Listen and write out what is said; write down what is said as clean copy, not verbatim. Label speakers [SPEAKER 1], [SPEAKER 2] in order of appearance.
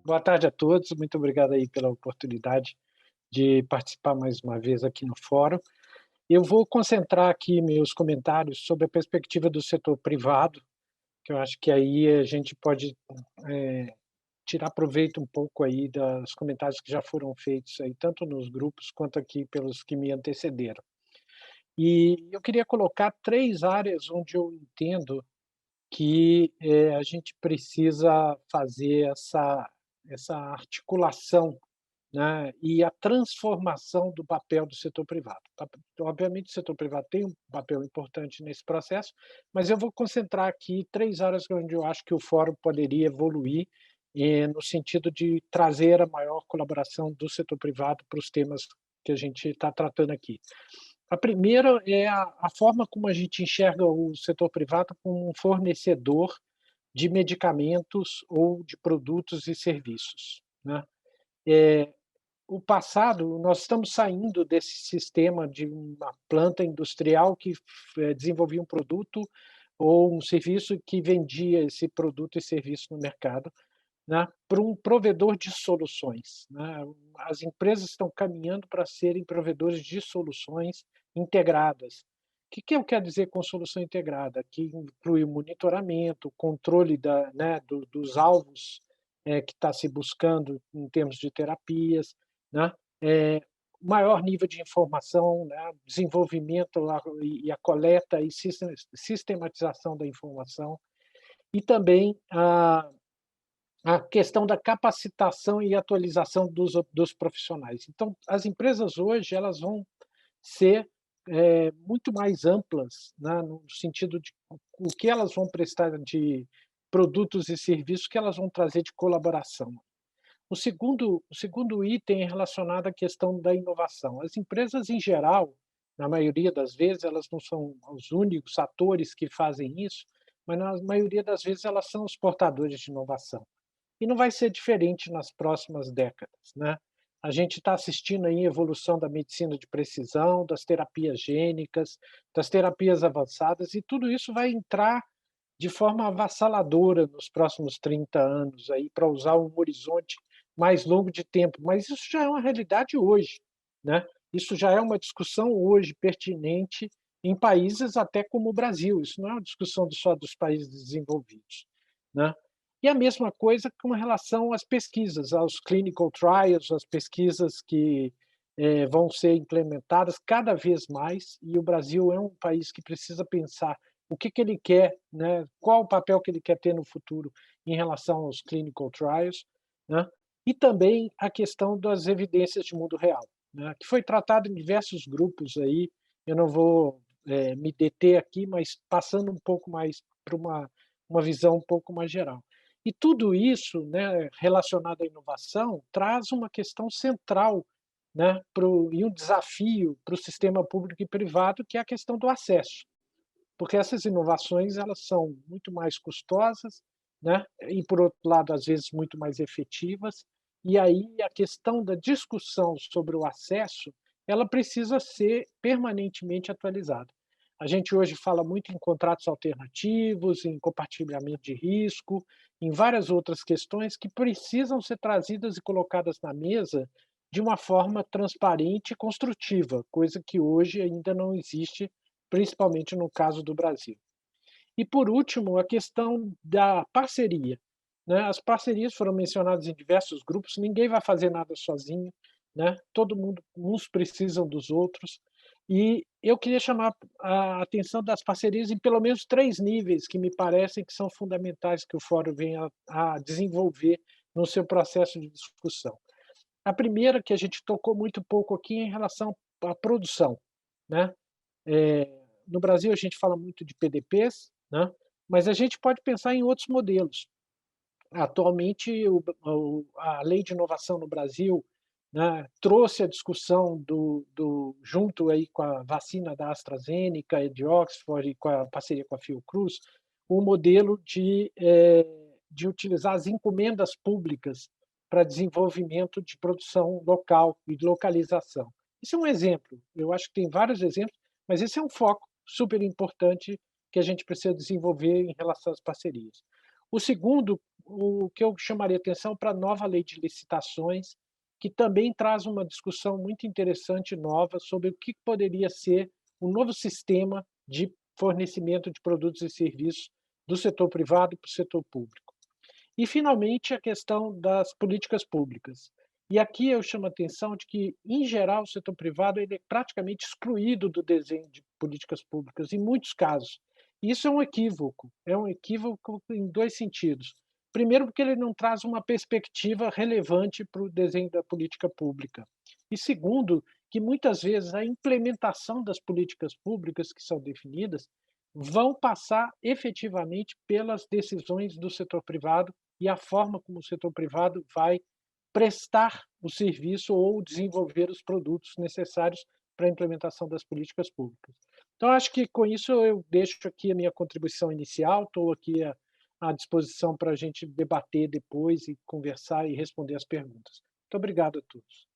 [SPEAKER 1] Boa tarde a todos, muito obrigado aí pela oportunidade de participar mais uma vez aqui no fórum. Eu vou concentrar aqui meus comentários sobre a perspectiva do setor privado, que eu acho que aí a gente pode, eh, tirar proveito um pouco aí dos comentários que já foram feitos aí, tanto nos grupos quanto aqui pelos que me antecederam. E eu queria colocar 3 áreas onde eu entendo que, a gente precisa fazer essa articulação, né, e a transformação do papel do setor privado. Obviamente, o setor privado tem um papel importante nesse processo, mas eu vou concentrar aqui 3 áreas onde eu acho que o fórum poderia evoluir, no sentido de trazer a maior colaboração do setor privado para os temas que a gente está tratando aqui. A primeira é a forma como a gente enxerga o setor privado como um fornecedor de medicamentos ou de produtos e serviços, né. O passado, nós estamos saindo desse sistema de uma planta industrial que desenvolvia um produto ou um serviço que vendia esse produto e serviço no mercado, né, para um provedor de soluções, né. As empresas estão caminhando para serem provedores de soluções integradas. Que eu quero dizer com solução integrada? Que inclui o monitoramento, o controle dos alvos, que está se buscando em termos de terapias, né, maior nível de informação, né, desenvolvimento a coleta e sistematização da informação, e também a questão da capacitação e atualização dos profissionais. Então, as empresas hoje, elas vão ser, muito mais amplas, né, no sentido de o que elas vão prestar de produtos e serviços que elas vão trazer de colaboração. O segundo item é relacionado à questão da inovação. As empresas, em geral, na maioria das vezes, elas não são os únicos atores que fazem isso, mas na maioria das vezes elas são os portadores de inovação. E não vai ser diferente nas próximas décadas, né. A gente está assistindo aí a evolução da medicina de precisão, das terapias gênicas, das terapias avançadas, e tudo isso vai entrar de forma avassaladora nos próximos 30 anos aí, para usar um horizonte mais longo de tempo, mas isso já é uma realidade hoje, né. Isso já é uma discussão hoje pertinente em países até como o Brasil, isso não é uma discussão só dos países desenvolvidos, né. E a mesma coisa com relação às pesquisas, aos clinical trials, as pesquisas que, vão ser implementadas cada vez mais, e o Brasil é um país que precisa pensar o que ele quer, né, qual o papel que ele quer ter no futuro em relação aos clinical trials, né, e também a questão das evidências de mundo real, né, que foi tratado em diversos grupos aí, eu não vou, me deter aqui, mas passando um pouco mais para uma visão um pouco mais geral. E tudo isso, né, relacionado à inovação, traz uma questão central, né, e um desafio para o sistema público e privado, que é a questão do acesso. Porque essas inovações, elas são muito mais custosas, né, e por outro lado, às vezes, muito mais efetivas, e aí a questão da discussão sobre o acesso, ela precisa ser permanentemente atualizada. A gente hoje fala muito em contratos alternativos, em compartilhamento de risco, em várias outras questões que precisam ser trazidas e colocadas na mesa de uma forma transparente e construtiva, coisa que hoje ainda não existe, principalmente no caso do Brasil. E por último, a questão da parceria, né, as parcerias foram mencionadas em diversos grupos, ninguém vai fazer nada sozinho, né, todo mundo, uns precisam dos outros, e eu queria chamar a atenção das parcerias em pelo menos 3 níveis que me parecem que são fundamentais que o fórum venha a desenvolver no seu processo de discussão. A primeira, que a gente tocou muito pouco aqui, é em relação à produção, né. No Brasil a gente fala muito de PDPs, né, mas a gente pode pensar em outros modelos. Atualmente a lei de inovação no Brasil, né, trouxe a discussão junto aí com a vacina da AstraZeneca e de Oxford e com a parceria com a Fiocruz, o modelo de utilizar as encomendas públicas para desenvolvimento de produção local e de localização. Isso é um exemplo, eu acho que tem vários exemplos, mas esse é um foco super importante que a gente precisa desenvolver em relação às parcerias. O segundo, o que eu chamaria atenção para a nova lei de licitações, que também traz uma discussão muito interessante nova sobre o que poderia ser um novo sistema de fornecimento de produtos e serviços do setor privado para o setor público. E, finalmente, a questão das políticas públicas. E aqui eu chamo a atenção de que, em geral, o setor privado ele é praticamente excluído do desenho de políticas públicas, em muitos casos. E isso é um equívoco em 2 sentidos. Primeiro, porque ele não traz uma perspectiva relevante para o desenho da política pública. E segundo, que muitas vezes a implementação das políticas públicas que são definidas vão passar efetivamente pelas decisões do setor privado e a forma como o setor privado vai prestar o serviço ou desenvolver os produtos necessários para a implementação das políticas públicas. Então, acho que com isso eu deixo aqui a minha contribuição inicial, estou aqui à disposição para a gente debater depois e conversar e responder as perguntas. Muito obrigado a todos.